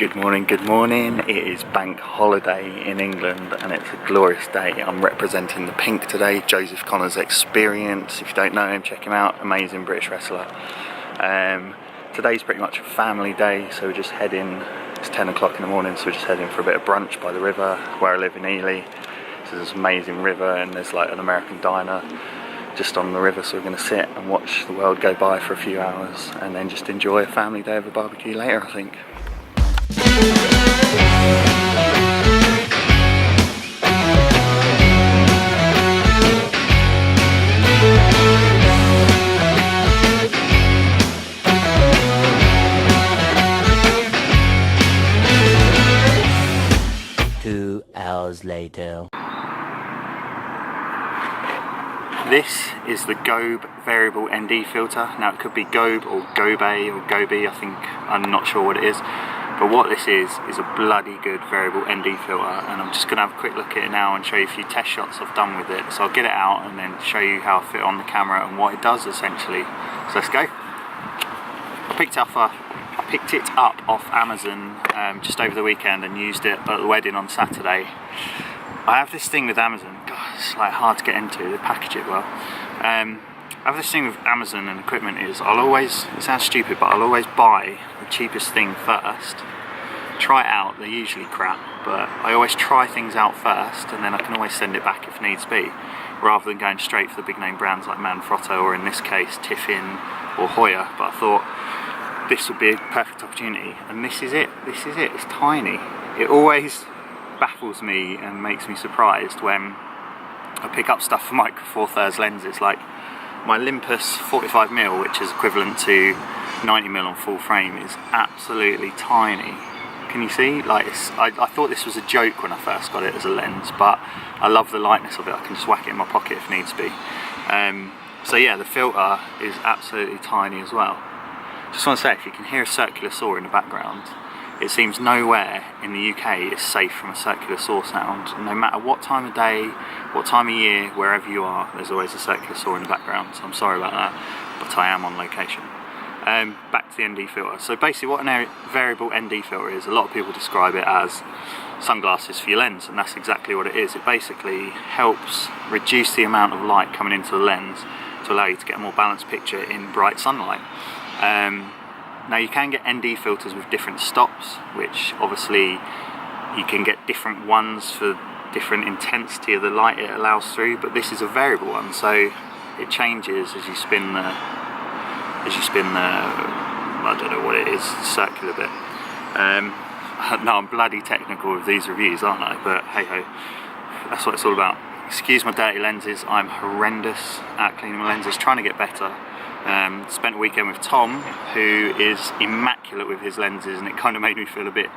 Good morning, good morning. It is bank holiday in England and it's a glorious day. I'm representing the Pink today, Joseph Connor's Experience. If you don't know him, check him out, amazing British wrestler. Today's pretty much a family day, so we're just heading, it's 10 o'clock in the morning, so we're just heading for a bit of brunch by the river where I live in Ely. So there's this amazing river and there's like an American diner just on the river, so we're going to sit and watch the world go by for a few hours and then just enjoy a family day of a barbecue later, I think. 2 hours later. This is the GOBE Variable ND Filter. Now it could be GOBE or GOBE or GOBE, I think, I'm not sure what it is. But what this is a bloody good variable ND filter, and I'm just going to have a quick look at it now and show you a few test shots I've done with it. So I'll get it out and then show you how I fit on the camera and what it does essentially. So let's go. I picked it up off Amazon just over the weekend and used it at the wedding on Saturday. I have this thing with Amazon, God, it's like hard to get into, they package it well. I have this thing with Amazon and equipment is I'll always, it sounds stupid, but I'll always buy the cheapest thing first, try it out, they're usually crap, but I always try things out first and then I can always send it back if needs be, rather than going straight for the big name brands like Manfrotto or in this case Tiffin or Hoya. But I thought this would be a perfect opportunity, and this is it, it's tiny. It always baffles me and makes me surprised when I pick up stuff for Micro Four Thirds lenses, like my Olympus 45mm, which is equivalent to 90mm on full frame, is absolutely tiny. Can you see? Like I thought this was a joke when I first got it as a lens, but I love the lightness of it. I can just whack it in my pocket if needs be. So yeah, the filter is absolutely tiny as well. Just want to say, if you can hear a circular saw in the background, it seems nowhere in the UK is safe from a circular saw sound. No matter what time of day, what time of year, wherever you are, there's always a circular saw in the background, so I'm sorry about that, but I am on location. Back to the ND filter. So basically what a variable ND filter is, a lot of people describe it as sunglasses for your lens, and that's exactly what it is. It basically helps reduce the amount of light coming into the lens to allow you to get a more balanced picture in bright sunlight. Now you can get ND filters with different stops, which obviously you can get different ones for different intensity of the light it allows through, but this is a variable one, so it changes as you spin the, I don't know what it is, circular bit. No, I'm bloody technical with these reviews, aren't I? But hey ho, that's what it's all about. Excuse my dirty lenses, I'm horrendous at cleaning my lenses, trying to get better. Spent a weekend with Tom, who is immaculate with his lenses, and it kind of made me feel a bit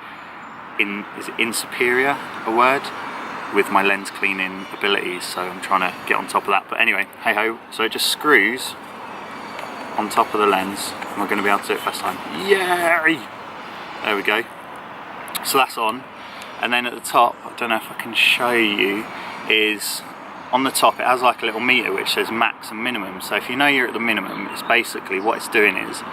is it insuperior a word, with my lens cleaning abilities, so I'm trying to get on top of that. But anyway, hey ho, so it just screws on top of the lens. Am I going to be able to do it first time? Yay! There we go. So that's on, and then at the top, I don't know if I can show you, is on the top it has like a little meter which says max and minimum. So if you know you're at the minimum, it's basically what it's doing is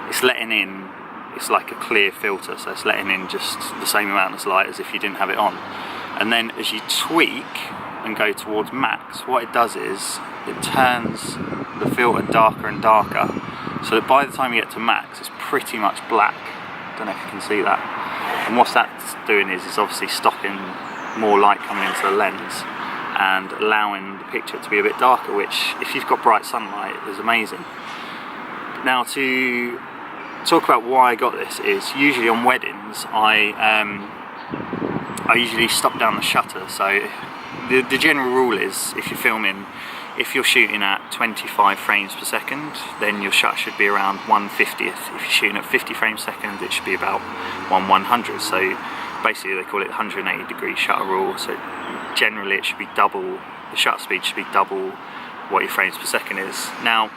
it's letting in, it's like a clear filter, so it's letting in just the same amount of light as if you didn't have it on. And then as you tweak and go towards max, what it does is it turns the filter darker and darker, so that by the time you get to max it's pretty much black. Don't know if you can see that. And what that's doing is it's obviously stopping more light coming into the lens and allowing the picture to be a bit darker, which if you've got bright sunlight is amazing. Now to talk about why I got this is usually on weddings I usually stop down the shutter. So the general rule is if you're shooting at 25 frames per second, then your shutter should be around 1/50th. If you're shooting at 50 frames per second, it should be about 1/100th. So basically they call it the 180-degree shutter rule. So generally it should be double, the shutter speed should be double what your frames per second is. Now,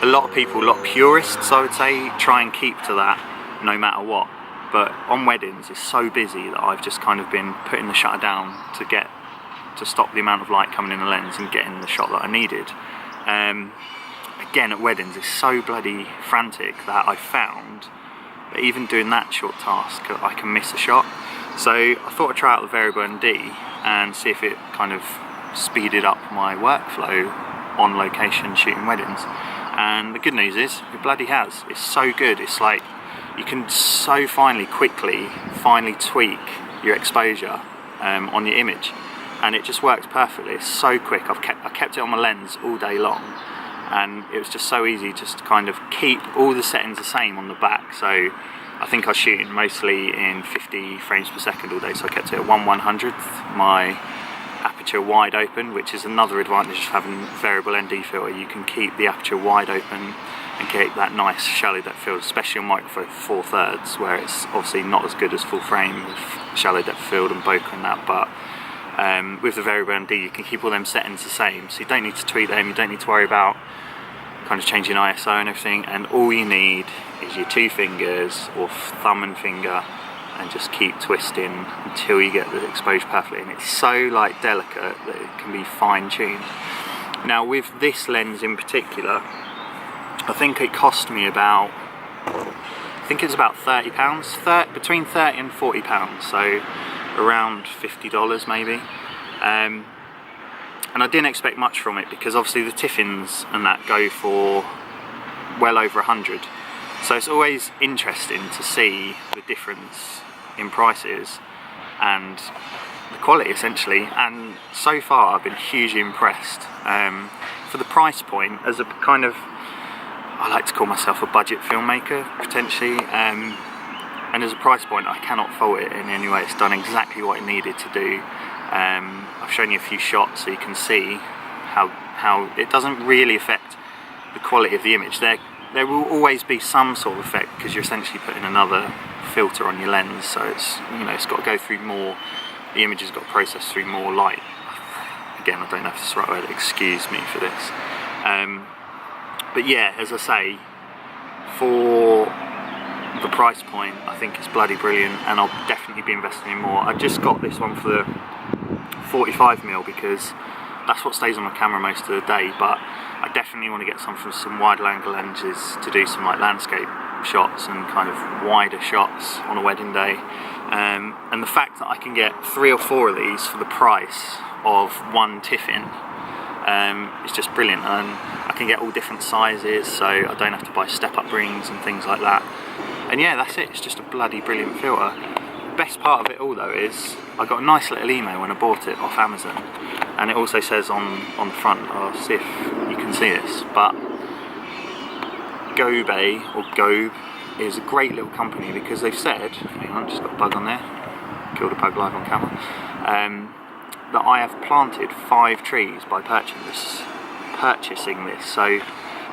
a lot of people, a lot of purists I would say, try and keep to that no matter what. But on weddings it's so busy that I've just kind of been putting the shutter down to stop the amount of light coming in the lens and getting the shot that I needed. Again, at weddings it's so bloody frantic that I found but even doing that short task, I can miss a shot. So I thought I'd try out the variable ND and see if it kind of speeded up my workflow on location shooting weddings. And the good news is, it bloody has. It's so good. It's like you can so quickly tweak your exposure on your image, and it just works perfectly. It's so quick. I kept it on my lens all day long, and it was just so easy just to kind of keep all the settings the same on the back. So I think I was shooting mostly in 50 frames per second all day, so I kept it at 1/100th. My aperture wide open, which is another advantage of having variable ND filter. You can keep the aperture wide open and keep that nice shallow depth field, especially on micro four 4/3, where it's obviously not as good as full frame with shallow depth field and bokeh and that, but with the variable ND you can keep all them settings the same, so you don't need to tweak them, you don't need to worry about kind of changing ISO and everything, and all you need is your 2 fingers or thumb and finger, and just keep twisting until you get the exposure perfectly. And it's so like delicate that it can be fine-tuned. Now with this lens in particular, I think it cost me about, I think it's about £30, between £30 and £40, so around $50 maybe. And I didn't expect much from it, because obviously the Tiffins and that go for well over 100. So it's always interesting to see the difference in prices and the quality essentially, and so far I've been hugely impressed. For the price point, as a kind of, I like to call myself a budget filmmaker potentially, and as a price point I cannot fault it in any way. It's done exactly what it needed to do. I've shown you a few shots so you can see how it doesn't really affect the quality of the image. There will always be some sort of effect, because you're essentially putting another filter on your lens, so it's, you know, it's got to go through more, the image has got to process through more light. Again, I don't know if it's the right word, excuse me for this. But yeah, as I say, for the price point I think it's bloody brilliant, and I'll definitely be investing in more. I just got this one for the 45mm because that's what stays on my camera most of the day, but I definitely want to get some from some wide angle lenses to do some like landscape shots and kind of wider shots on a wedding day. And the fact that I can get 3 or 4 of these for the price of one Tiffin is just brilliant, and I can get all different sizes, so I don't have to buy step-up rings and things like that. And yeah, that's it. It's just a bloody brilliant filter. Best part of it all though is I got a nice little email when I bought it off Amazon, and it also says on the front, I'll see if you can see this, but GOBE or GOBE is a great little company, because they've said, hang on, just got a bug on there, killed a bug live on camera, that I have planted 5 trees by purchasing this, so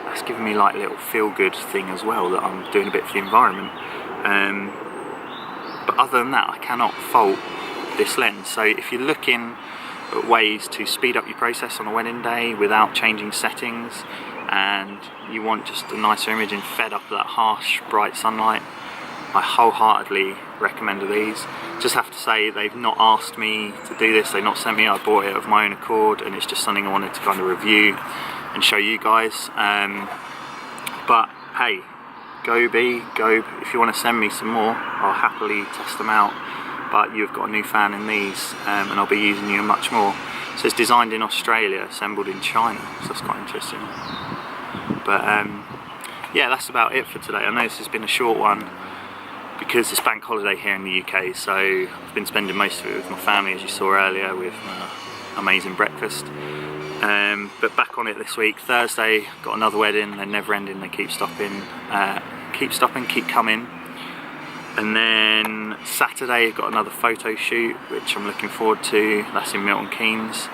that's given me like a little feel-good thing as well, that I'm doing a bit for the environment. But other than that, I cannot fault this lens. So if you're looking at ways to speed up your process on a wedding day without changing settings, and you want just a nicer image and fed up with that harsh bright sunlight, I wholeheartedly recommend these. Just have to say, they've not asked me to do this, they've not sent me, I bought it of my own accord, and it's just something I wanted to kind of review and show you guys. But hey, GOBE, if you want to send me some more, I'll happily test them out. But you've got a new fan in these, and I'll be using you much more. So it's designed in Australia, assembled in China, so that's quite interesting. But yeah, that's about it for today. I know this has been a short one because it's bank holiday here in the UK, so I've been spending most of it with my family, as you saw earlier, with amazing breakfast. But back on it this week. Thursday, got another wedding. They're never ending, they keep stopping, keep coming. And then Saturday, got another photo shoot, which I'm looking forward to. That's in Milton Keynes.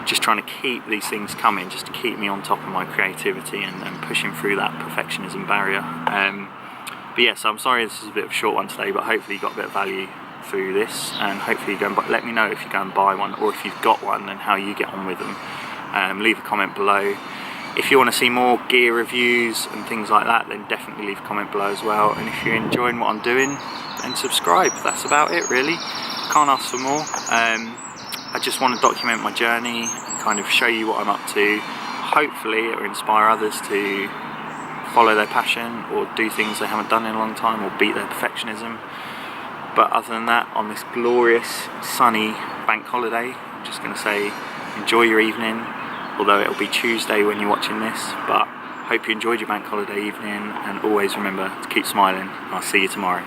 Just trying to keep these things coming, just to keep me on top of my creativity and pushing through that perfectionism barrier. But yeah, so I'm sorry this is a bit of a short one today, but hopefully you got a bit of value through this, and hopefully you go and let me know if you go and buy one, or if you've got one and how you get on with them. Leave a comment below. If you want to see more gear reviews and things like that, then definitely leave a comment below as well. And if you're enjoying what I'm doing, then subscribe. That's about it really. Can't ask for more. I just want to document my journey and kind of show you what I'm up to. Hopefully it will inspire others to follow their passion or do things they haven't done in a long time or beat their perfectionism. But other than that, on this glorious sunny bank holiday, I'm just going to say enjoy your evening, although it'll be Tuesday when you're watching this. But hope you enjoyed your bank holiday evening, and always remember to keep smiling. I'll see you tomorrow.